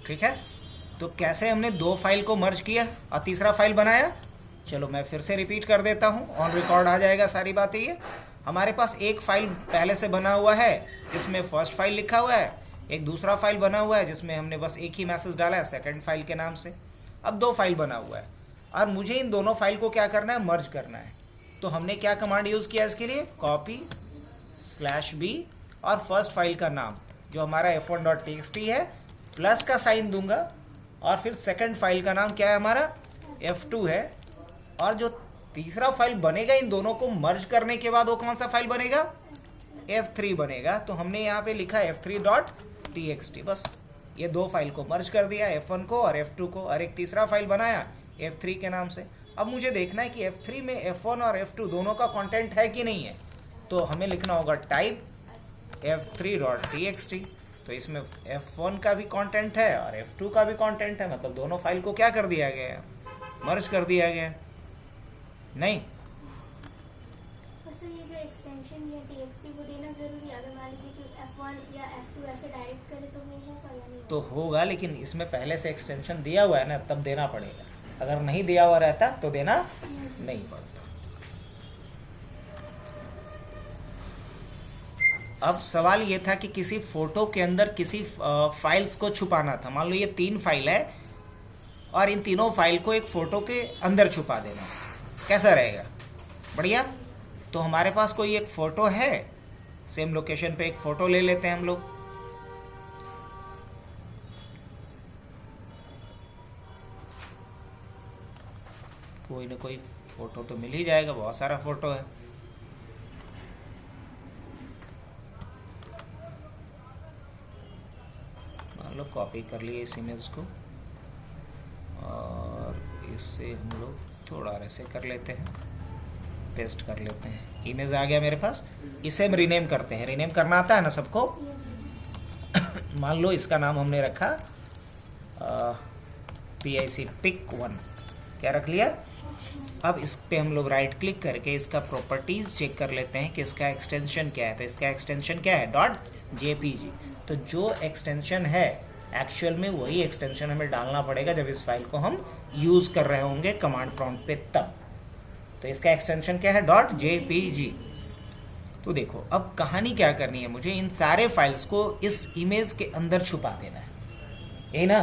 ठीक है, तो कैसे हमने दो फाइल को मर्ज किया और तीसरा फाइल बनाया, चलो मैं फिर से रिपीट कर देता हूँ, ऑन रिकॉर्ड आ जाएगा सारी बातें। ये हमारे पास एक फाइल पहले से बना हुआ है जिसमें फर्स्ट फाइल लिखा हुआ है, एक दूसरा फाइल बना हुआ है जिसमें हमने बस एक ही मैसेज डाला है सेकंड फाइल के नाम से। अब दो फाइल बना हुआ है और मुझे इन दोनों फाइल को क्या करना है, मर्ज करना है। तो हमने क्या कमांड यूज़ किया इसके लिए, कॉपी /b और फर्स्ट फाइल का नाम जो हमारा f1.txt है प्लस का साइन दूंगा, और फिर सेकंड फाइल का नाम क्या है हमारा, f2 है, और जो तीसरा फाइल बनेगा इन दोनों को मर्ज करने के बाद वो कौन सा फाइल बनेगा, f3 बनेगा। तो हमने यहाँ पे लिखा f3.txt, बस ये दो फाइल को मर्ज कर दिया, f1 को और f2 को, और एक तीसरा फाइल बनाया f3 के नाम से। अब मुझे देखना है कि f3 में f1 और f2 दोनों का कंटेंट है कि नहीं है, तो हमें लिखना होगा टाइप f3.txt। तो इसमें f1 का भी कंटेंट है और f2 का भी कंटेंट है, मतलब दोनों फाइल को क्या कर दिया गया है, मर्ज कर दिया गया है। नहीं सर ये जो एक्सटेंशन है txt वो देना जरूरी है, अगर मान लीजिए कि f1 या f2 ऐसे डायरेक्ट करे तो वो होगा या नहीं? तो होगा, लेकिन इसमें पहले से एक्सटेंशन दिया हुआ है ना, तब देना पड़ेगा। अगर नहीं दिया हुआ रहता तो देना नहीं पड़ता। अब सवाल ये था कि किसी फोटो के अंदर किसी फाइल्स को छुपाना था। मान लो ये 3 फाइल है और इन तीनों फाइल को एक फोटो के अंदर छुपा देना, कैसा रहेगा, बढ़िया। तो हमारे पास कोई एक फ़ोटो है, सेम लोकेशन पे एक फ़ोटो ले लेते हैं हम लोग। कोई ना कोई फ़ोटो तो मिल ही जाएगा, बहुत सारा फ़ोटो है। मान लो कॉपी कर लिए इस इमेज को और इसे हम लोग थोड़ा ऐसे कर लेते हैं, पेस्ट कर लेते हैं। इमेज आ गया मेरे पास, इसे हम रीनेम करते हैं। रीनेम करना आता है ना सबको। मान लो इसका नाम हमने रखा PIC pic1, क्या रख लिया। अब इस पे हम लोग राइट क्लिक करके इसका प्रॉपर्टीज़ चेक कर लेते हैं कि इसका एक्सटेंशन क्या है। तो इसका एक्सटेंशन क्या है, .jpg। तो जो एक्सटेंशन है एक्चुअल में वही एक्सटेंशन हमें डालना पड़ेगा जब इस फाइल को हम यूज़ कर रहे होंगे कमांड प्रॉम्प्ट पे तब। तो इसका एक्सटेंशन क्या है, .jpg। तो देखो अब कहानी क्या करनी है, मुझे इन सारे फाइल्स को इस इमेज के अंदर छुपा देना है, यही ना।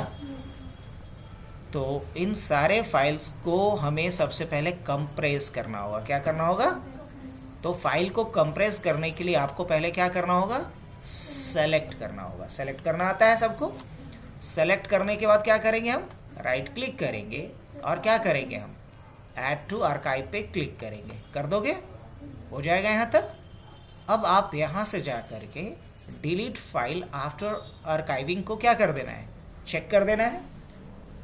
तो इन सारे फाइल्स को हमें सबसे पहले कंप्रेस करना होगा। क्या करना होगा, तो फाइल को कंप्रेस करने के लिए आपको पहले क्या करना होगा, सेलेक्ट करना होगा। सेलेक्ट करना आता है सबको। सेलेक्ट करने के बाद क्या करेंगे, हम राइट क्लिक करेंगे और क्या करेंगे, हम ऐड टू आर्काइव पे क्लिक करेंगे। कर दोगे, हो जाएगा यहाँ तक। अब आप यहाँ से जा करके डिलीट फाइल आफ्टर आर्काइविंग को क्या कर देना है, चेक कर देना है।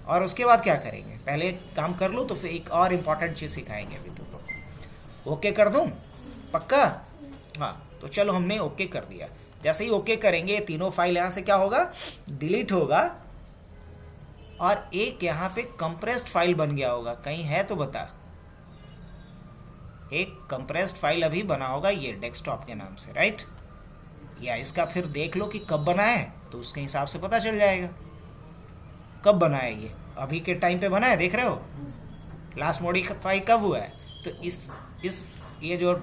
और उसके बाद क्या करेंगे, पहले एक काम कर लो तो फिर एक और इम्पॉर्टेंट चीज़ सिखाएंगे अभी तुम लोग। ओके कर दूँ, पक्का। हाँ तो चलो हमने ओके कर दिया। जैसे ही ओके करेंगे ये तीनों फाइल यहाँ से क्या होगा, डिलीट होगा, और एक यहाँ पे कंप्रेस्ड फाइल बन गया होगा। कहीं है तो बता, एक कंप्रेस्ड फाइल अभी बना होगा ये डेस्कटॉप के नाम से, राइट। या इसका फिर देख लो कि कब बना है, तो उसके हिसाब से पता चल जाएगा कब बना है। ये अभी के टाइम पे बना है, देख रहे हो, लास्ट मॉडिफाई कब हुआ है। तो इस ये जो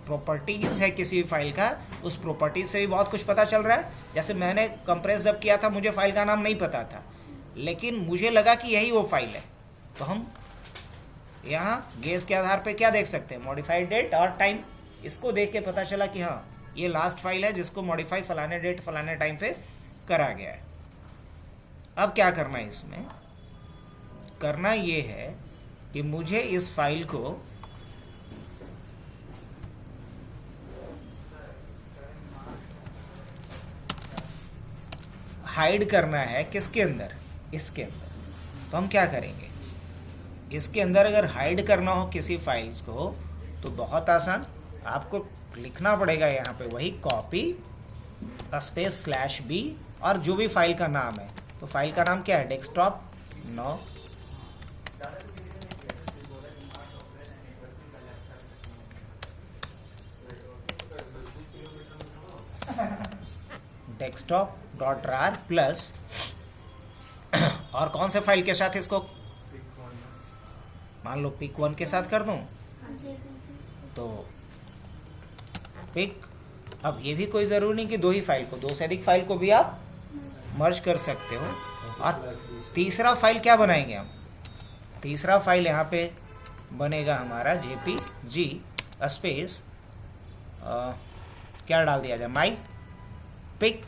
प्रॉपर्टीज़ है किसी भी फाइल का, उस प्रॉपर्टीज से भी बहुत कुछ पता चल रहा है। जैसे मैंने कंप्रेस जब किया था मुझे फाइल का नाम नहीं पता था, लेकिन मुझे लगा कि यही वो फाइल है। तो हम यहाँ गेस के आधार पे क्या देख सकते हैं, मॉडिफाइड डेट और टाइम। इसको देख के पता चला कि हाँ ये लास्ट फाइल है जिसको मॉडिफाई फलाने डेट फलाने टाइम पे करा गया है। अब क्या करना है, इसमें करना ये है कि मुझे इस फाइल को हाइड करना है। किसके अंदर, इसके अंदर। तो हम क्या करेंगे, इसके अंदर अगर हाइड करना हो किसी फाइल्स को तो बहुत आसान, आपको लिखना पड़ेगा यहाँ पे वही कॉपी /b और जो भी फाइल का नाम है। तो फाइल का नाम क्या है, डेस्कटॉप 9। desktop.rar प्लस और कौन से फाइल के साथ इसको, मान लो पिक 1 के साथ कर दूं JPG तो पिक, अब ये भी कोई ज़रूरी नहीं कि दो ही फाइल को, दो से अधिक फाइल को भी आप मर्ज कर सकते हो। और तीसरा फाइल क्या बनाएंगे हम, तीसरा फाइल यहाँ पे बनेगा हमारा JPG स्पेस क्या डाल दिया जाए, माई पिक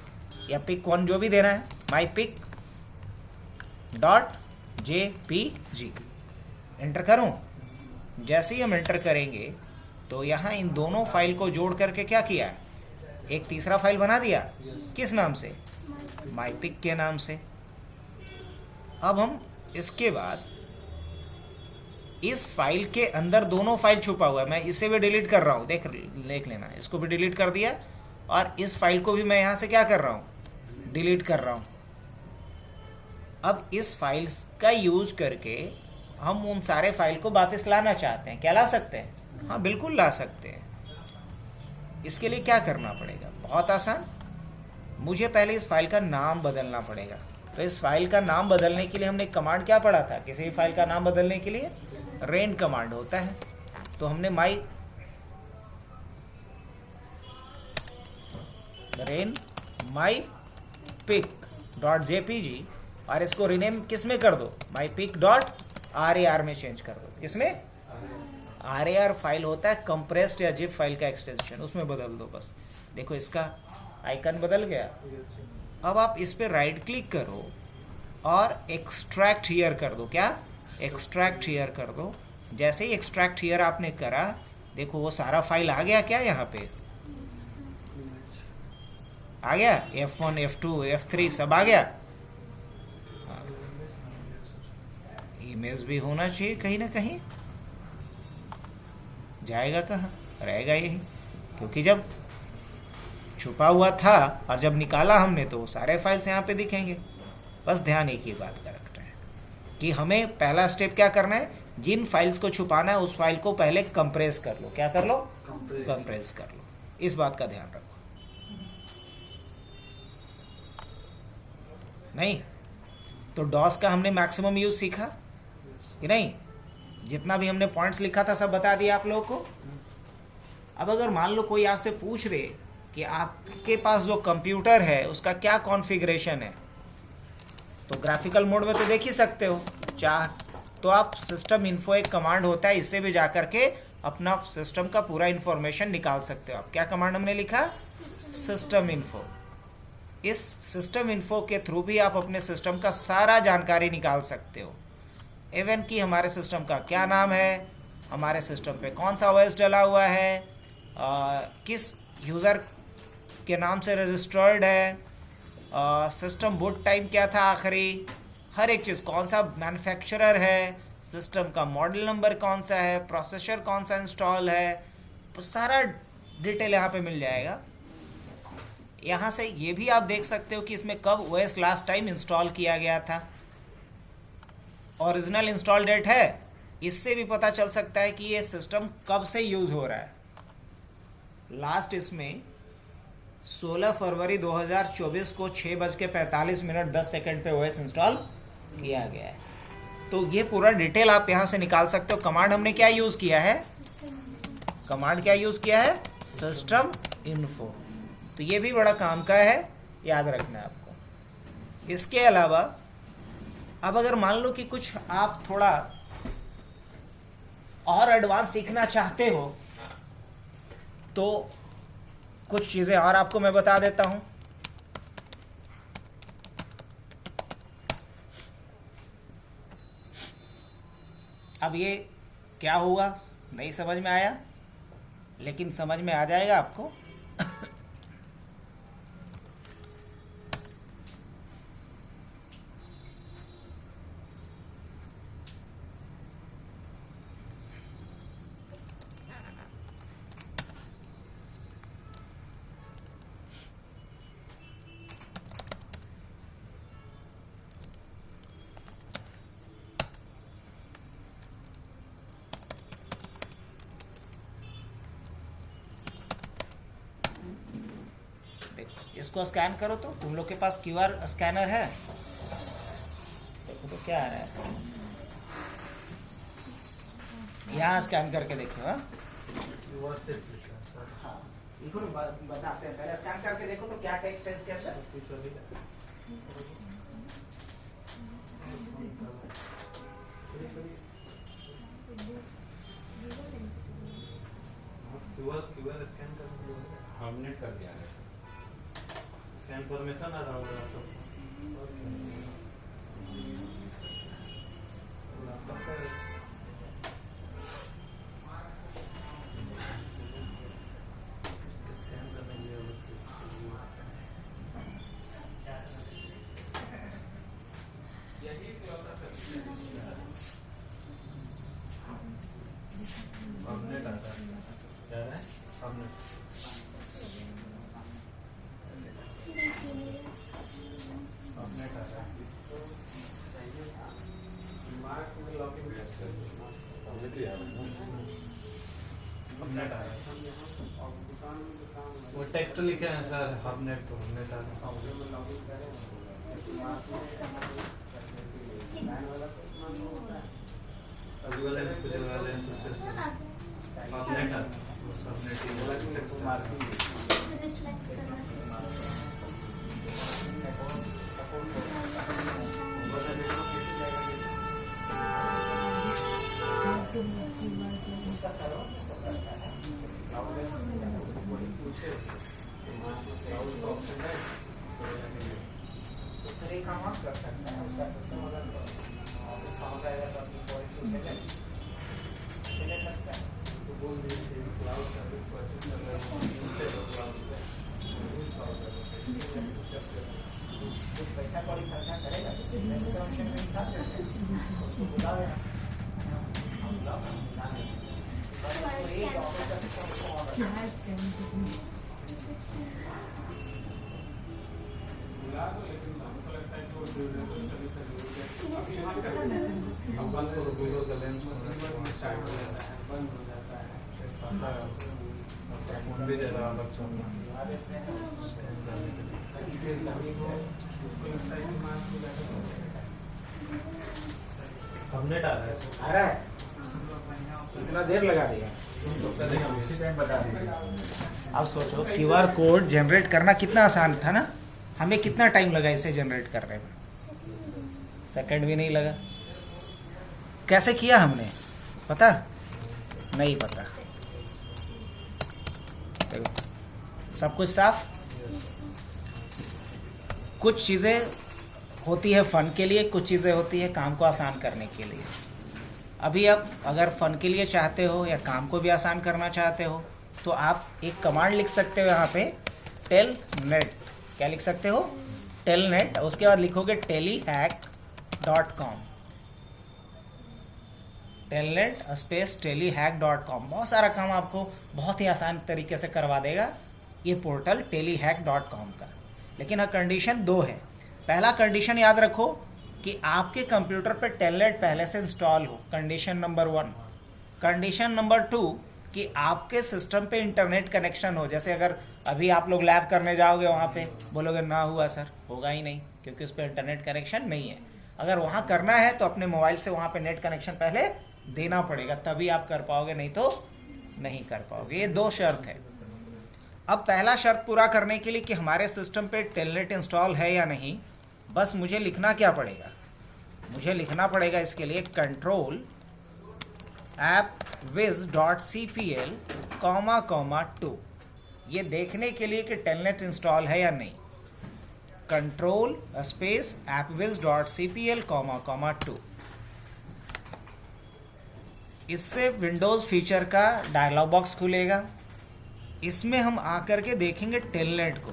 या पिक 1 जो भी देना है, माई पिक डॉट JPG। एंटर करूं, जैसे ही हम एंटर करेंगे तो यहाँ इन दोनों फाइल को जोड़ करके क्या किया है, एक तीसरा फाइल बना दिया। किस नाम से, माई पिक के नाम से। अब हम इसके बाद इस फाइल के अंदर दोनों फाइल छुपा हुआ है, मैं इसे भी डिलीट कर रहा हूँ, देख लेना, इसको भी डिलीट कर दिया और इस फाइल को भी मैं यहाँ से क्या कर रहा हूँ, डिलीट कर रहा हूँ। अब इस फाइल का यूज करके हम उन सारे फाइल को वापस लाना चाहते हैं, क्या ला सकते हैं, हाँ बिल्कुल ला सकते हैं। इसके लिए क्या करना पड़ेगा, बहुत आसान, मुझे पहले इस फाइल का नाम बदलना पड़ेगा। तो इस फाइल का नाम बदलने के लिए हमने कमांड क्या पढ़ा था, किसी भी फाइल का नाम बदलने के लिए रेन कमांड होता है। तो हमने माई पिक डॉट JPG और इसको रीनेम किस में कर दो, माई पिक डॉट RAR में चेंज कर दो। इसमें RAR फाइल होता है कंप्रेस्ड या जिप फाइल का एक्सटेंशन, उसमें बदल दो बस। देखो इसका आइकन बदल गया। अब आप इस पे राइट क्लिक करो और एक्सट्रैक्ट हियर कर दो, क्या, एक्सट्रैक्ट हियर कर दो। जैसे ही एक्सट्रैक्ट हियर आपने करा, देखो वो सारा फाइल आ गया क्या, यहाँ पे आ गया, F1 F2 F3 सब आ गया। इमेज भी होना चाहिए कहीं ना कहीं, जाएगा कहाँ, रहेगा यही, क्योंकि जब छुपा हुआ था और जब निकाला हमने तो सारे फाइल्स यहाँ पे दिखेंगे। बस ध्यान एक ही बात का रखना है कि हमें पहला स्टेप क्या करना है, जिन फाइल्स को छुपाना है उस फाइल को पहले कंप्रेस कर लो, क्या कर लो, कंप्रेस कर लो। इस बात का ध्यान रखो। नहीं तो डॉस का हमने मैक्सिमम यूज सीखा कि नहीं, जितना भी हमने पॉइंट्स लिखा था सब बता दिया आप लोगों को। अब अगर मान लो कोई आपसे पूछ दे कि आपके पास जो कंप्यूटर है उसका क्या कॉन्फ़िगरेशन है, तो ग्राफिकल मोड में तो देख ही सकते हो, चाह तो आप सिस्टम इन्फो एक कमांड होता है, इससे भी जा करके अपना सिस्टम का पूरा इंफॉर्मेशन निकाल सकते हो आप। क्या कमांड हमने लिखा, सिस्टम इन्फो। इस सिस्टम इन्फो के थ्रू भी आप अपने सिस्टम का सारा जानकारी निकाल सकते हो, इवन कि हमारे सिस्टम का क्या नाम है, हमारे सिस्टम पे कौन सा OS डला हुआ है, किस यूज़र के नाम से रजिस्टर्ड है, सिस्टम बूट टाइम क्या था आखिरी, हर एक चीज़, कौन सा मैन्युफैक्चरर है, सिस्टम का मॉडल नंबर कौन सा है, प्रोसेसर कौन सा इंस्टॉल है, तो सारा डिटेल यहाँ पे मिल जाएगा। यहाँ से ये भी आप देख सकते हो कि इसमें कब OS लास्ट टाइम इंस्टॉल किया गया था, ओरिजिनल इंस्टॉल डेट है, इससे भी पता चल सकता है कि ये सिस्टम कब से यूज़ हो रहा है। लास्ट इसमें 16 फरवरी 2024 को 6:45 पे OS इंस्टॉल किया गया है। तो ये पूरा डिटेल आप यहाँ से निकाल सकते हो। कमांड हमने क्या यूज़ किया है, कमांड क्या यूज़ किया है, सिस्टम इन्फो। तो ये भी बड़ा काम का है, याद रखना है आपको। इसके अलावा अब अगर मान लो कि कुछ आप थोड़ा और एडवांस सीखना चाहते हो तो कुछ चीज़ें और आपको मैं बता देता हूं। अब ये क्या हुआ नहीं समझ में आया, लेकिन समझ में आ जाएगा आपको। इसको स्कैन करो तो तुम लोग के पास QR स्कैनर है, देखो क्या आ रहा है, यहाँ स्कैन करके देखो। हाँ हाँ बिल्कुल बताते हैं, पहले स्कैन करके देखो तो क्या टेक्स्ट है इसके अंदर। हमने कर दिया है स्कैन फॉर्मेशन आ रहा होगा तो स्कैन करने के लिए अलग से हमने डाटा क्या है हमने हमने डाटा इसको चाहिए मार्क में लॉगिन हमने किया हमने डाला वो टेक्स्ट लिखे हैं सर हमने तो हमने डाला अगली वाले लेंस पे जो लेंस से हमने डाला वो सबने टेक्स्ट रिफ्लेक्ट करना उसका सर्वर में सब रहता है, क्लाउड बेस्ड पूछे क्लाउड ऑप्शन है तो फिर एक काम आप कर सकते हैं, उसका सिस्टम अगर ऑफिस का होगा तो अपनी पॉइंट टू सेकंड से ले सकते हैं। तो बोल दीजिए क्लाउड सर्विस परचेज कर रहे हो क्लाउड पे कुछ पैसा कौड़ी खर्चा करेगा तो इंस्टॉलेशन में निकाल देते हैं, उसको बुलावे हम बुला नहीं एक ऑफिस का सिस्टम उसको ऑन रखना है। बुला दो लेकिन हमको लगता है कि वो सर्विस अभी यहाँ कर अब बंद करो गूगल का लेंस स्टार्ट हो जाता है बंद हो जाता है पता है फोन भी दे रहा है अलग से हमने डाला है आ रहा है, इतना देर लगा दिया उसी टाइम बता दीजिए। अब सोचो क्यूआर कोड जनरेट करना कितना आसान था ना, हमें कितना टाइम लगा इसे जनरेट करने में, सेकंड भी नहीं लगा। कैसे किया हमने पता नहीं, पता सब कुछ साफ। कुछ चीज़ें होती है फन के लिए, कुछ चीज़ें होती है काम को आसान करने के लिए। अभी आप अगर फन के लिए चाहते हो या काम को भी आसान करना चाहते हो तो आप एक कमांड लिख सकते हो यहाँ पे टेल नेट। क्या लिख सकते हो? Telnet. उसके बाद लिखोगे telehack.com, टेलनेट स्पेस telehack.com। बहुत सारा काम आपको बहुत ही आसान तरीके से करवा देगा ये पोर्टल telehack.com का। लेकिन हाँ कंडीशन 2 है। पहला कंडीशन याद रखो कि आपके कंप्यूटर पर टेलनेट पहले से इंस्टॉल हो, कंडीशन नंबर 1। कंडीशन नंबर 2 कि आपके सिस्टम पे इंटरनेट कनेक्शन हो। जैसे अगर अभी आप लोग लैब करने जाओगे वहाँ पे बोलोगे ना हुआ सर, होगा ही नहीं क्योंकि उस पर इंटरनेट कनेक्शन नहीं है। अगर वहाँ करना है तो अपने मोबाइल से वहाँ पे नेट कनेक्शन पहले देना पड़ेगा, तभी आप कर पाओगे, नहीं तो नहीं कर पाओगे। ये 2 शर्त है। अब पहला शर्त पूरा करने के लिए कि हमारे सिस्टम पे टेलनेट इंस्टॉल है या नहीं, बस मुझे लिखना क्या पड़ेगा? मुझे लिखना पड़ेगा इसके लिए control appwiz.cpl, 2 ये देखने के लिए कि टेलनेट इंस्टॉल है या नहीं। control space appwiz.cpl, 2। इससे विंडोज़ फीचर का डायलॉग बॉक्स खुलेगा। इसमें हम आकर के देखेंगे टेलनेट को।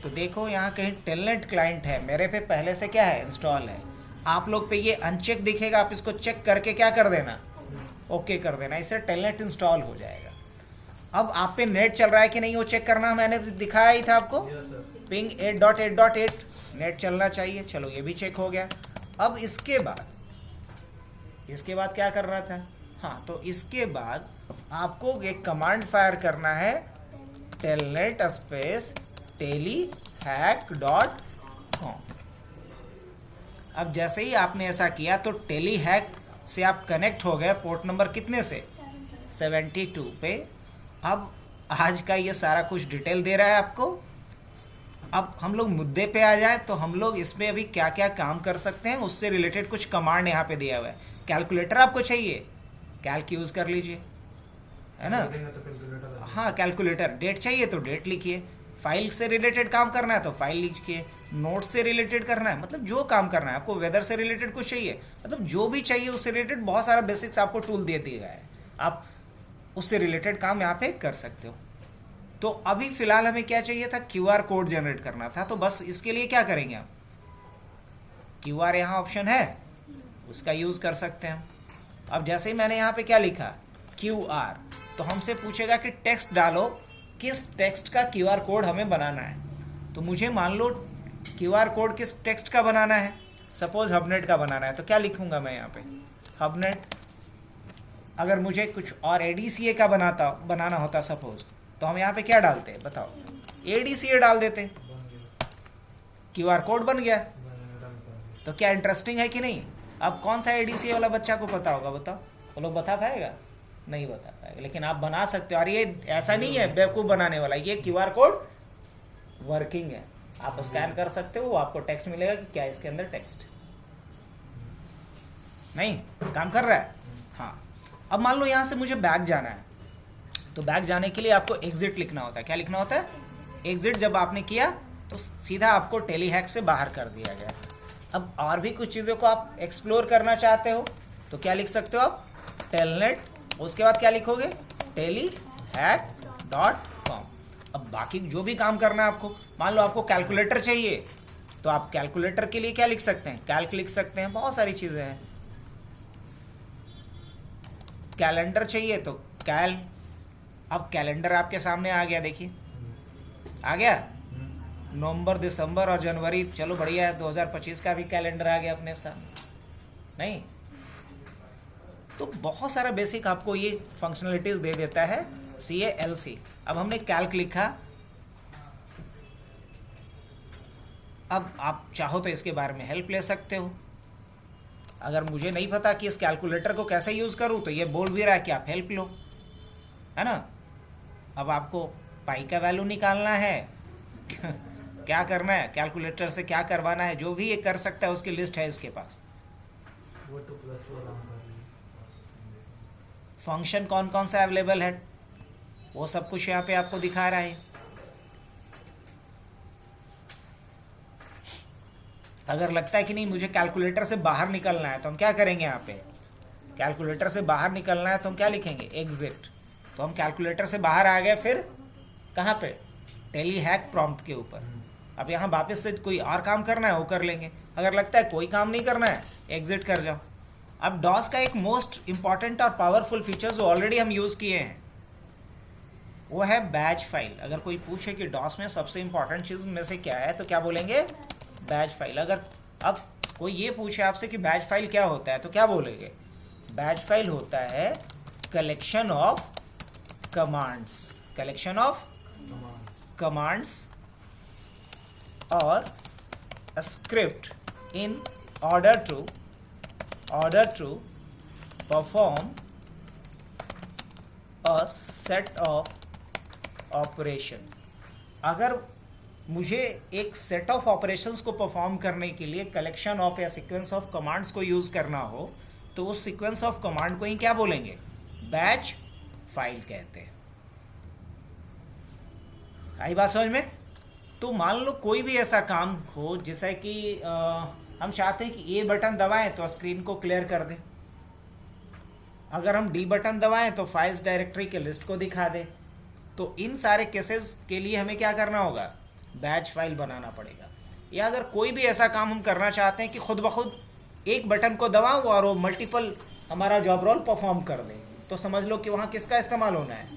तो देखो यहाँ कहीं टेलनेट क्लाइंट है, मेरे पे पहले से क्या है इंस्टॉल है। आप लोग पे ये अनचेक दिखेगा, आप इसको चेक करके क्या कर देना, ओके कर देना, इससे टेलनेट इंस्टॉल हो जाएगा। अब आप पे नेट चल रहा है कि नहीं वो चेक करना, मैंने दिखाया ही था आपको, पिंग 8.8.8 नेट चलना चाहिए। चलो ये भी चेक हो गया। अब इसके बाद क्या करना था? हाँ, तो इसके बाद आपको एक कमांड फायर करना है टेलनेट स्पेस telehack.com। अब जैसे ही आपने ऐसा किया तो टेली हैक से आप कनेक्ट हो गए पोर्ट नंबर कितने से, 72 पे। अब आज का ये सारा कुछ डिटेल दे रहा है आपको। अब हम लोग मुद्दे पे आ जाए तो हम लोग इसमें अभी क्या क्या काम कर सकते हैं उससे रिलेटेड कुछ कमांड यहाँ पे दिया हुआ है। कैलकुलेटर आपको चाहिए, कैल्क यूज़ कर लीजिए, है ना। हाँ कैलकुलेटर। डेट चाहिए तो डेट लिखिए, फाइल से रिलेटेड काम करना है तो फाइल लिखिए, नोट से रिलेटेड करना है मतलब जो काम करना है आपको, वेदर से रिलेटेड कुछ चाहिए मतलब जो भी चाहिए उससे रिलेटेड बहुत सारा बेसिक्स आपको टूल दे दिया है, आप उससे रिलेटेड काम यहाँ पे कर सकते हो। तो अभी फिलहाल हमें क्या चाहिए था, QR कोड जनरेट करना था। तो बस इसके लिए क्या करेंगे आप, QR यहाँ ऑप्शन है उसका यूज़ कर सकते हैं। अब जैसे ही मैंने यहाँ पे क्या लिखा QR, तो हमसे पूछेगा कि टेक्स्ट डालो, किस टेक्स्ट का QR कोड हमें बनाना है। तो मुझे मान लो QR कोड किस टेक्स्ट का बनाना है, सपोज हबनेट का बनाना है, तो क्या लिखूंगा मैं यहाँ पे हबनेट। अगर मुझे कुछ और ADCA का बनाना होता सपोज, तो हम यहाँ पे क्या डालते हैं बताओ, ADCA डाल देते, QR कोड बन गया। तो क्या इंटरेस्टिंग है कि नहीं। अब कौन सा ADCA वाला बच्चा को पता होगा बताओ, वो लोग बता पाएगा, नहीं बता पाएगा, लेकिन आप बना सकते हो। और ये ऐसा नहीं है बेवकूफ़ बनाने वाला, ये QR कोड वर्किंग है, आप स्कैन कर सकते हो, आपको टेक्स्ट मिलेगा कि क्या इसके अंदर टेक्स्ट नहीं काम कर रहा है। हाँ अब मान लो यहाँ से मुझे बैक जाना है, तो बैक जाने के लिए आपको एग्जिट लिखना होता है। क्या लिखना होता है, एग्जिट। जब आपने किया तो सीधा आपको टेली हैक से बाहर कर दिया गया। अब और भी कुछ चीज़ों को आप एक्सप्लोर करना चाहते हो तो क्या लिख सकते हो आप, टेलनेट, उसके बाद क्या लिखोगे telyhack.com। अब बाकी जो भी काम करना है आपको, मान लो आपको कैलकुलेटर चाहिए तो आप कैलकुलेटर के लिए क्या लिख सकते हैं, कैल्क लिख सकते हैं, बहुत सारी चीज़ें हैं। कैलेंडर चाहिए तो कैल। अब कैलेंडर आपके सामने आ गया, देखिए आ गया, नवंबर दिसंबर और जनवरी, चलो बढ़िया है, 2025 का भी कैलेंडर आ गया अपने सामने, नहीं। तो बहुत सारा बेसिक आपको ये फंक्शनलिटीज़ दे देता है CALC। अब हमने कैल्क लिखा, अब आप चाहो तो इसके बारे में हेल्प ले सकते हो। अगर मुझे नहीं पता कि इस कैलकुलेटर को कैसे यूज़ करूँ तो ये बोल भी रहा है कि आप हेल्प लो, है ना। अब आपको पाई का वैल्यू निकालना है क्या करना है, कैलकुलेटर से क्या करवाना है, जो भी ये कर सकता है उसकी लिस्ट है इसके पास। फंक्शन कौन कौन सा अवेलेबल है वो सब कुछ यहाँ पे आपको दिखा रहा है। अगर लगता है कि नहीं मुझे कैलकुलेटर से बाहर निकलना है तो हम क्या करेंगे, यहाँ पे कैलकुलेटर से बाहर निकलना है तो हम क्या लिखेंगे, एग्जिट। तो हम कैलकुलेटर से बाहर आ गए, फिर कहाँ पे, टेली हैक प्रॉम्प्ट के ऊपर। अब यहाँ वापस से कोई और काम करना है वो कर लेंगे, अगर लगता है कोई काम नहीं करना है एग्जिट कर जाओ। अब डॉस का एक मोस्ट इंपॉर्टेंट और पावरफुल फीचर जो ऑलरेडी हम यूज़ किए हैं वो है बैच फाइल। अगर कोई पूछे कि डॉस में सबसे इंपॉर्टेंट चीज़ में से क्या है तो क्या बोलेंगे, बैच फाइल। अगर अब कोई ये पूछे आपसे कि बैच फाइल क्या होता है तो क्या बोलेंगे, बैच फाइल होता है collection of commands, collection of commands और script in order to perform a set of operation. अगर मुझे एक सेट ऑफ ऑपरेशंस को परफॉर्म करने के लिए कलेक्शन ऑफ या सीक्वेंस ऑफ कमांड्स को यूज़ करना हो तो उस सीक्वेंस ऑफ कमांड को ही क्या बोलेंगे, बैच फाइल कहते हैं। आई बात समझ में। तो मान लो कोई भी ऐसा काम हो जैसे कि हम चाहते हैं कि A बटन दबाएं तो स्क्रीन को क्लियर कर दें, अगर हम D बटन दबाएं तो फाइल्स डायरेक्टरी के लिस्ट को दिखा दे। तो इन सारे केसेस के लिए हमें क्या करना होगा, बैच फाइल बनाना पड़ेगा। या अगर कोई भी ऐसा काम हम करना चाहते हैं कि खुद ब खुद एक बटन को दबाऊं और वो मल्टीपल हमारा जॉब रोल परफॉर्म कर दे, तो समझ लो कि वहाँ किसका इस्तेमाल होना है,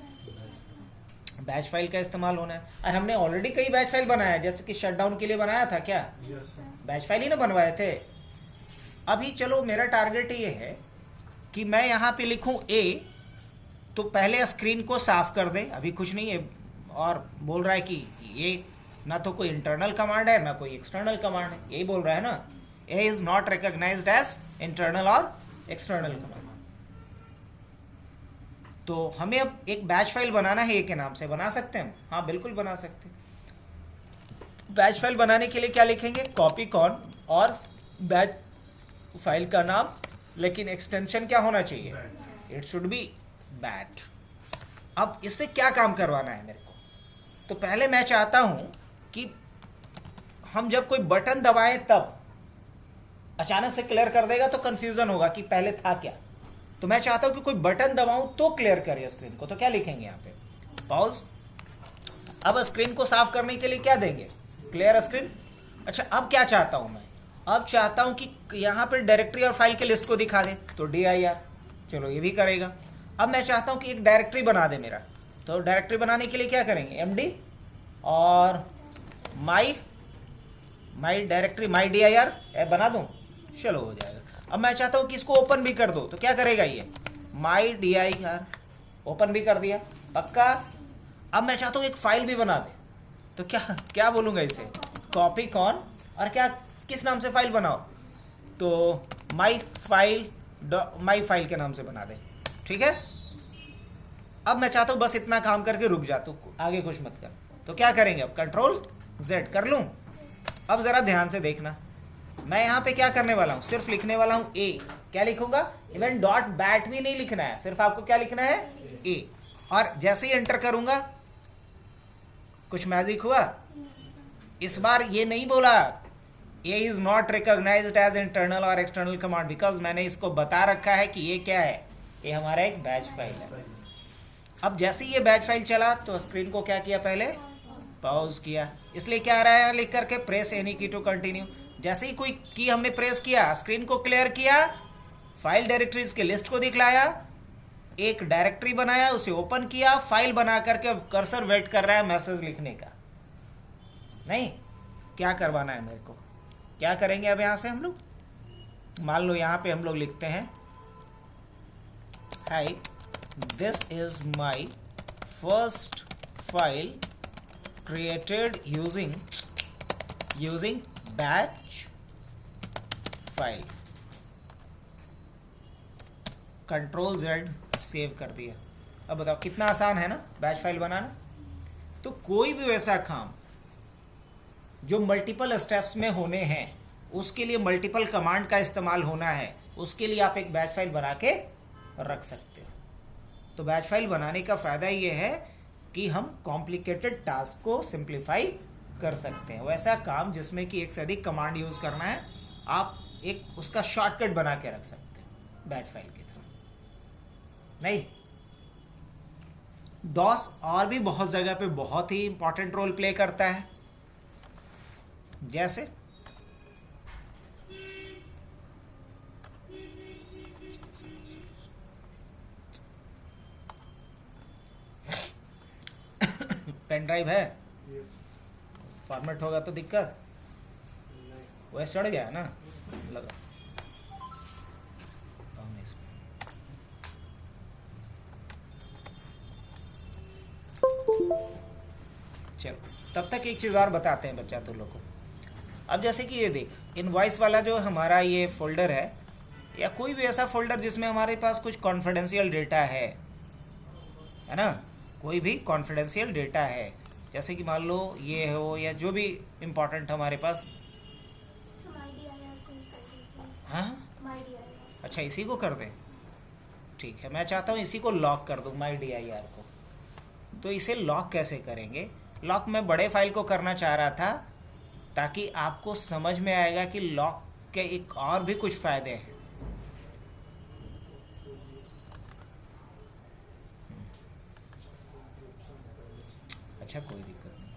बैच फाइल का इस्तेमाल होना है। और हमने ऑलरेडी कई बैच फाइल बनाया, जैसे कि शटडाउन के लिए बनाया था, क्या बैच फाइल ही ना बनवाए थे। अभी चलो मेरा टारगेट ये है कि मैं यहाँ पे लिखूँ A, तो पहले स्क्रीन को साफ कर दे, अभी कुछ नहीं है, और बोल रहा है कि ये ना तो कोई इंटरनल कमांड है ना कोई एक्सटर्नल कमांड है, यही बोल रहा है ना। A is not recognized as internal और एक्सटर्नल कमांड। तो हमें अब एक बैच फाइल बनाना है ए के नाम से, बना सकते हैं हम? हाँ बिल्कुल बना सकते हैं। बैच फाइल बनाने के लिए क्या लिखेंगे? कॉपी कॉन और बैच फाइल का नाम, लेकिन एक्सटेंशन क्या होना चाहिए? It should be bat. अब इससे क्या काम करवाना है मेरे को? तो पहले मैं चाहता हूं कि हम जब कोई बटन दबाएं तब अचानक से क्लियर कर देगा तो कंफ्यूजन होगा कि पहले था क्या। तो मैं चाहता हूं कि कोई बटन दबाऊं तो क्लियर करे स्क्रीन को। तो क्या लिखेंगे यहाँ पे? पॉज। अब स्क्रीन को साफ करने के लिए क्या देंगे? Clear screen. अच्छा, अब क्या चाहता हूं मैं? अब चाहता हूं कि यहाँ पे डायरेक्टरी और फाइल के लिस्ट को दिखा दे, तो dir। चलो ये भी करेगा। अब मैं चाहता हूं कि एक डायरेक्टरी बना दे मेरा, तो डायरेक्टरी बनाने के लिए क्या करेंगे? md और माई डायरेक्टरी माई dir बना दूं, चलो हो जाएगा। अब मैं चाहता हूं कि इसको ओपन भी कर दो, तो क्या करेगा ये? माई dir ओपन भी कर दिया, पक्का। अब मैं चाहता हूं एक फाइल भी बना दे, तो क्या बोलूंगा इसे? कॉपी कॉन और क्या, किस नाम से फाइल बनाओ? तो माई फाइल के नाम से बना दे, ठीक है। अब मैं चाहता हूं बस इतना काम करके रुक जा, तू आगे कुछ मत कर। तो क्या करेंगे? अब Ctrl+Z कर लूं। अब जरा ध्यान से देखना, मैं यहां पे क्या करने वाला हूं? सिर्फ लिखने वाला हूं ए। क्या लिखूंगा? इवन डॉट बैट भी नहीं लिखना है, सिर्फ आपको क्या लिखना है? ए। और जैसे ही एंटर करूंगा कुछ मैजिक हुआ। इस बार ये नहीं बोला A is not recognized as internal और एक्सटर्नल कमांड, बिकॉज मैंने इसको बता रखा है कि ये क्या है, ये हमारा एक बैच फाइल है। अब जैसे ही ये बैच फाइल चला तो स्क्रीन को क्या किया? पहले पॉज किया। इसलिए क्या आ रहा है लिख करके? प्रेस एनी की टू कंटिन्यू। जैसे ही कोई की हमने प्रेस किया, स्क्रीन को क्लियर किया, फाइल डायरेक्टरीज के लिस्ट को दिखलाया, एक डायरेक्टरी बनाया, उसे ओपन किया, फाइल बना करके कर्सर वेट कर रहा है मैसेज लिखने का। नहीं, क्या करवाना है मेरे को? क्या करेंगे अब यहां से हम लोग? मान लो यहां पे हम लोग लिखते हैं, hi this is my first file created using batch file। Ctrl+Z save कर दिया। अब बताओ कितना आसान है ना बैच फाइल बनाना। तो कोई भी वैसा काम जो मल्टीपल स्टेप्स में होने हैं, उसके लिए मल्टीपल कमांड का इस्तेमाल होना है, उसके लिए आप एक बैच फाइल बना के रख सकते हो। तो बैच फाइल बनाने का फायदा ये है कि हम कॉम्प्लिकेटेड टास्क को सिंप्लीफाई कर सकते हैं। वैसा काम जिसमें कि एक से अधिक कमांड यूज करना है, आप एक उसका शॉर्टकट बना के रख सकते हैं बैच फाइल की तरह। नहीं, डॉस और भी बहुत जगह पे बहुत ही इंपॉर्टेंट रोल प्ले करता है। जैसे पेन ड्राइव है, फॉर्मेट होगा तो दिक्कत, वह चढ़ गया ना, लगा चलो। तब तक एक चीज़ और बताते हैं बच्चा तो लोगों को। अब जैसे कि ये देख, इनवॉइस वाला जो हमारा ये फोल्डर है, या कोई भी ऐसा फोल्डर जिसमें हमारे पास कुछ कॉन्फिडेंशियल डेटा है ना, कोई भी कॉन्फिडेंशियल डेटा है, जैसे कि मान लो ये हो या जो भी इम्पोर्टेंट हमारे पास। हाँ, अच्छा इसी को कर दें, ठीक है। मैं चाहता हूँ इसी को लॉक कर दूँ, माई dir को। तो इसे लॉक कैसे करेंगे? लॉक मैं बड़े फाइल को करना चाह रहा था, ताकि आपको समझ में आएगा कि लॉक के एक और भी कुछ फ़ायदे हैं। अच्छा, कोई दिक्कत नहीं।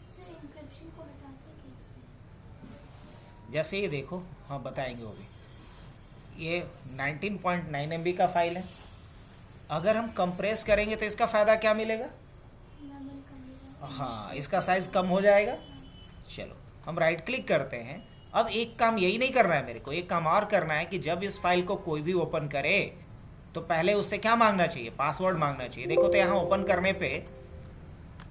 सर इंक्रिप्शन को हटाते कैसे? जैसे ये देखो, हाँ बताएंगे वो भी। ये 19.9 MB का फाइल है। अगर हम कंप्रेस करेंगे तो इसका फ़ायदा क्या मिलेगा? मेमोरी कम होगा। हाँ, इसका साइज़ कम हो जाएगा। चलो हम राइट क्लिक करते हैं। अब एक काम यही नहीं करना है मेरे को, एक काम और करना है कि जब इस फाइल को कोई भी ओपन करे तो पहले उससे क्या मांगना चाहिए? पासवर्ड मांगना चाहिए। देखो तो यहाँ ओपन करने पे,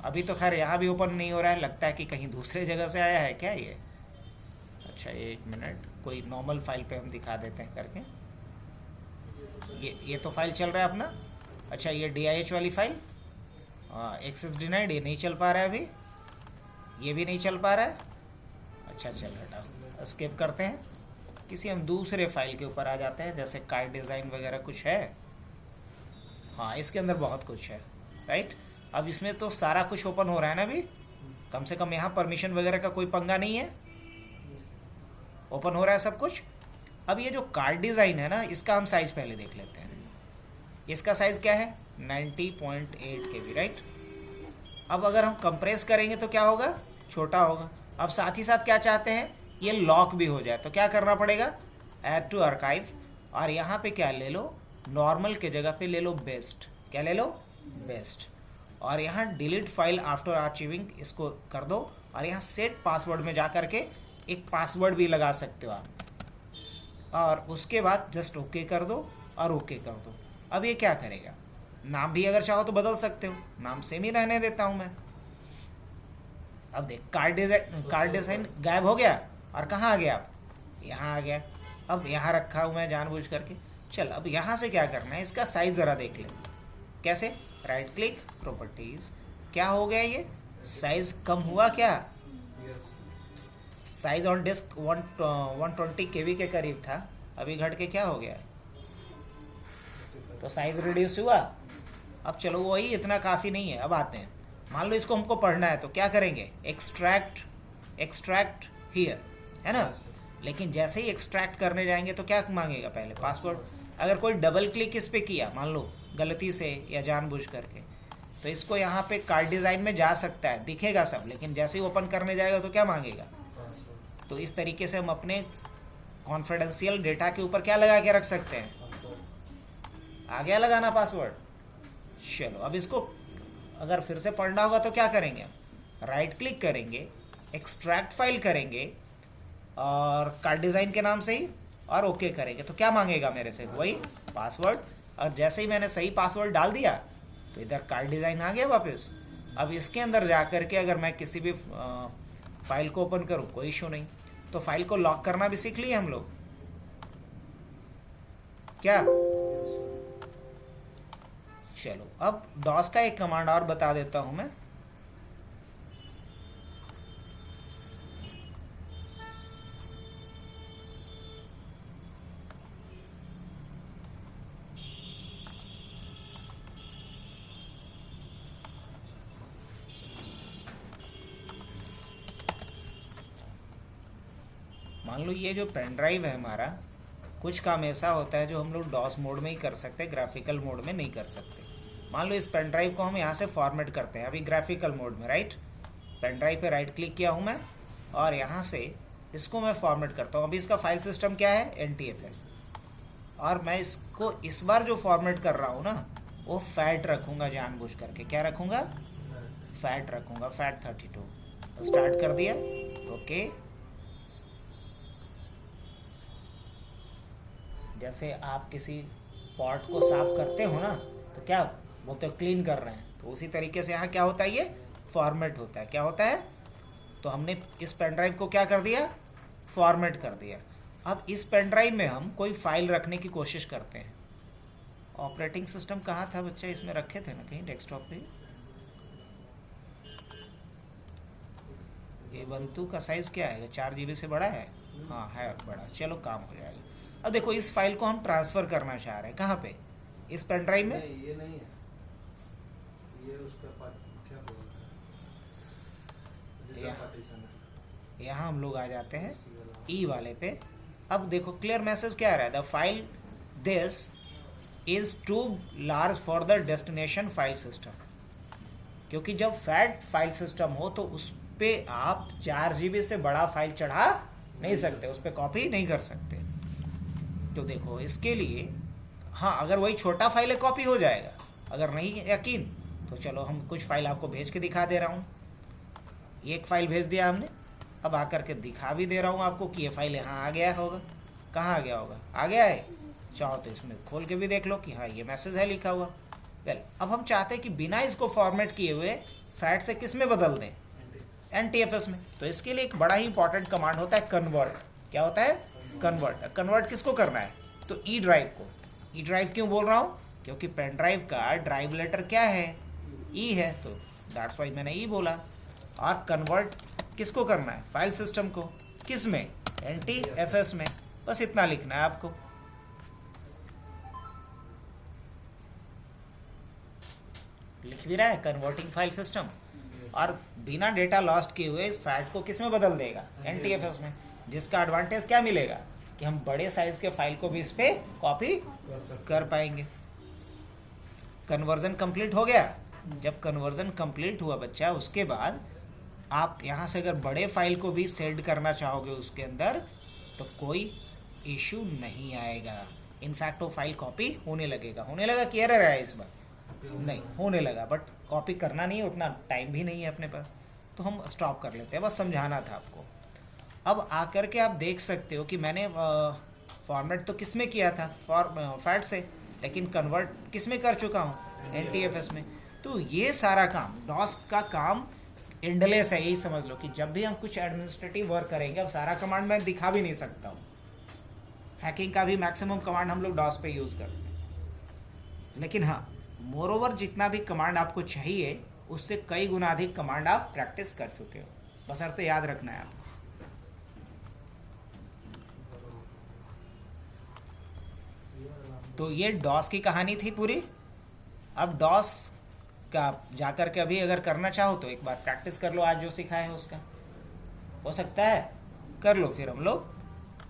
अभी तो खैर यहाँ भी ओपन नहीं हो रहा है, लगता है कि कहीं दूसरे जगह से आया है क्या ये। अच्छा 1 मिनट, कोई नॉर्मल फाइल पे हम दिखा देते हैं करके। ये तो फाइल चल रहा है अपना। अच्छा ये DIH वाली फाइल, एक्सेस डिनाइड, ये नहीं चल पा रहा है अभी, ये भी नहीं चल पा रहा है। अच्छा चल हटाओ, स्किप करते हैं, किसी हम दूसरे फाइल के ऊपर आ जाते हैं, जैसे कार्ड डिज़ाइन वगैरह कुछ है। हाँ इसके अंदर बहुत कुछ है, राइट। अब इसमें तो सारा कुछ ओपन हो रहा है ना अभी, कम से कम यहाँ परमिशन वगैरह का कोई पंगा नहीं है, ओपन हो रहा है सब कुछ। अब ये जो कार्ड डिज़ाइन है ना, इसका हम साइज़ पहले देख लेते हैं। इसका साइज़ क्या है 90.8 KB, राइट। अब अगर हम कंप्रेस करेंगे तो क्या होगा, छोटा होगा। अब साथ ही साथ क्या चाहते हैं, ये लॉक भी हो जाए, तो क्या करना पड़ेगा, ऐड टू आर्काइव, और यहाँ पे क्या ले लो, नॉर्मल के जगह पे ले लो बेस्ट। क्या ले लो, बेस्ट। और यहाँ डिलीट फाइल आफ्टर आर्चिविंग इसको कर दो, और यहाँ सेट पासवर्ड में जा करके एक पासवर्ड भी लगा सकते हो आप, और उसके बाद जस्ट ओके कर दो और ओके कर दो। अब ये क्या करेगा, नाम भी अगर चाहो तो बदल सकते हो, नाम सेम ही रहने देता हूँ मैं। अब देख कार्ड डिज़ाइन गायब हो गया, और कहाँ आ गया, यहाँ आ गया। अब यहाँ रखा हूँ मैं जानबूझ करके। चल अब यहाँ से क्या करना है, इसका साइज़ ज़रा देख ले। कैसे, राइट क्लिक, प्रॉपर्टीज़, क्या हो गया, ये साइज़ कम हुआ क्या, साइज ऑन डिस्क 120 KB के करीब था, अभी घट के क्या हो गया है, तो साइज रिड्यूस हुआ। अब चलो वही इतना काफ़ी नहीं है। अब आते हैं, मान लो इसको हमको पढ़ना है तो क्या करेंगे, एक्सट्रैक्ट हियर, है ना। लेकिन जैसे ही एक्सट्रैक्ट करने जाएंगे तो क्या मांगेगा, पहले पासवर्ड। अगर कोई डबल क्लिक इस पर किया, मान लो गलती से या जानबूझ करके, तो इसको यहाँ पे कार्ड डिज़ाइन में जा सकता है, दिखेगा सब, लेकिन जैसे ही ओपन करने जाएगा तो क्या मांगेगा। तो इस तरीके से हम अपने कॉन्फिडेंशियल डेटा के ऊपर क्या लगा के रख सकते हैं, आ गया लगाना पासवर्ड। चलो अब इसको अगर फिर से पढ़ना होगा तो क्या करेंगे, राइट क्लिक करेंगे, एक्सट्रैक्ट फाइल करेंगे, और कार्ड डिज़ाइन के नाम से ही, और ओके करेंगे। तो क्या मांगेगा मेरे से, वही पासवर्ड। और जैसे ही मैंने सही पासवर्ड डाल दिया तो इधर कार्ड डिज़ाइन आ गया वापस। अब इसके अंदर जा कर के अगर मैं किसी भी फाइल को ओपन करूँ, कोई इशू नहीं। तो फाइल को लॉक करना भी सीख लिए हम लोग, क्या। चलो अब डॉस का एक कमांड और बता देता हूं मैं। मान लो ये जो पेन ड्राइव है हमारा, कुछ काम ऐसा होता है जो हम लोग डॉस मोड में ही कर सकते हैं, ग्राफिकल मोड में नहीं कर सकते। मान लो इस पेन ड्राइव को हम यहाँ से फॉर्मेट करते हैं, अभी ग्राफिकल मोड में, राइट। पेन ड्राइव पे राइट क्लिक किया हूँ मैं, और यहाँ से इसको मैं फॉर्मेट करता हूँ। अभी इसका फाइल सिस्टम क्या है, NTFS, और मैं इसको इस बार जो फॉर्मेट कर रहा हूँ ना, वो फैट रखूँगा जानबूझ करके। क्या रखूँगा, फैट रखूँगा, फैट 32। स्टार्ट कर दिया, ओके। जैसे आप किसी पॉट को साफ करते हो ना, तो क्या बोलते हो, क्लीन कर रहे हैं, तो उसी तरीके से यहाँ क्या होता है, ये फॉर्मेट होता है। क्या होता है, तो हमने इस पेन ड्राइव को क्या कर दिया, फॉर्मेट कर दिया। अब इस पेन ड्राइव में हम कोई फाइल रखने की कोशिश करते हैं। ऑपरेटिंग सिस्टम कहाँ था बच्चा, इसमें रखे थे ना कहीं डेस्कटॉप पे। ये बंतु का साइज़ क्या है, 4 GB से बड़ा है, हाँ है बड़ा, चलो काम हो जाएगा। अब देखो इस फाइल को हम ट्रांसफ़र करना चाह रहे हैं, कहाँ पे, इस पेन ड्राइव में। ये नहीं है, ये उसका क्या बोलते हैं, पार्टीशन है। यहाँ हम लोग आ जाते हैं ई वाले पे। अब देखो क्लियर मैसेज क्या आ रहा है, the file this is too large for the destination file system. क्योंकि जब फैट फाइल सिस्टम हो तो उस पर आप 4 GB से बड़ा फाइल चढ़ा नहीं सकते, उस पर कॉपी नहीं कर सकते। तो देखो इसके लिए, हाँ अगर वही छोटा फाइल है कॉपी हो जाएगा, अगर नहीं यकीन तो चलो हम कुछ फाइल आपको भेज के दिखा दे रहा हूँ। एक फ़ाइल भेज दिया हमने, अब आकर के दिखा भी दे रहा हूँ आपको कि ये फाइल यहाँ आ गया होगा। कहाँ आ गया होगा, आ गया है। चाहो तो इसमें खोल के भी देख लो कि हाँ ये मैसेज है लिखा हुआ। वेल अब हम चाहते हैं कि बिना इसको फॉर्मेट किए हुए फैट से किस में बदल दें, NTFS में। तो इसके लिए एक बड़ा ही इंपॉर्टेंट कमांड होता है कन्वर्ट। क्या होता है? कन्वर्ट। कन्वर्ट किसको करना है? तो ई ड्राइव को। ई ड्राइव क्यों बोल रहा हूँ? क्योंकि पेन ड्राइव का ड्राइव लेटर क्या है? ई है, तो दैट्स वाई मैंने ई बोला। और कन्वर्ट किसको करना है? फाइल सिस्टम को। किस में? NTFS में। बस इतना लिखना है आपको। लिख भी रहा है कन्वर्टिंग फाइल सिस्टम, और बिना डेटा लॉस्ट किए हुए इस फैट को किस में बदल देगा? NTFS में। जिसका एडवांटेज क्या मिलेगा कि हम बड़े साइज के फाइल को भी इस पे कॉपी कर पाएंगे। कन्वर्जन कंप्लीट हो गया। जब कन्वर्जन कंप्लीट हुआ बच्चा, उसके बाद आप यहाँ से अगर बड़े फाइल को भी सेंड करना चाहोगे उसके अंदर, तो कोई इशू नहीं आएगा। इनफैक्ट वो फाइल कॉपी होने लगेगा। होने लगा कि एरर है इस बार? नहीं, होने लगा, बट कॉपी करना नहीं है, उतना टाइम भी नहीं है अपने पास, तो हम स्टॉप कर लेते हैं। बस समझाना था आपको। अब आकर के आप देख सकते हो कि मैंने फॉर्मेट तो किस में किया था? फैट से, लेकिन कन्वर्ट किस में कर चुका हूँ? NTFS में। तो ये सारा काम, डॉस का काम एंडलेस है, यही समझ लो कि जब भी हम कुछ एडमिनिस्ट्रेटिव वर्क करेंगे, अब सारा कमांड मैं दिखा भी नहीं सकता हूँ। हैकिंग का भी मैक्सिमम कमांड हम लोग डॉस पे यूज़ करते हैं, लेकिन हाँ, मोरोवर जितना भी कमांड आपको चाहिए उससे कई गुना अधिक कमांड आप प्रैक्टिस कर चुके हो। बशर्ते याद रखना है आपको। तो ये डॉस की कहानी थी पूरी। अब डॉस का जाकर के अभी अगर करना चाहो तो एक बार प्रैक्टिस कर लो, आज जो सिखाया है उसका। हो सकता है कर लो, फिर हम लोग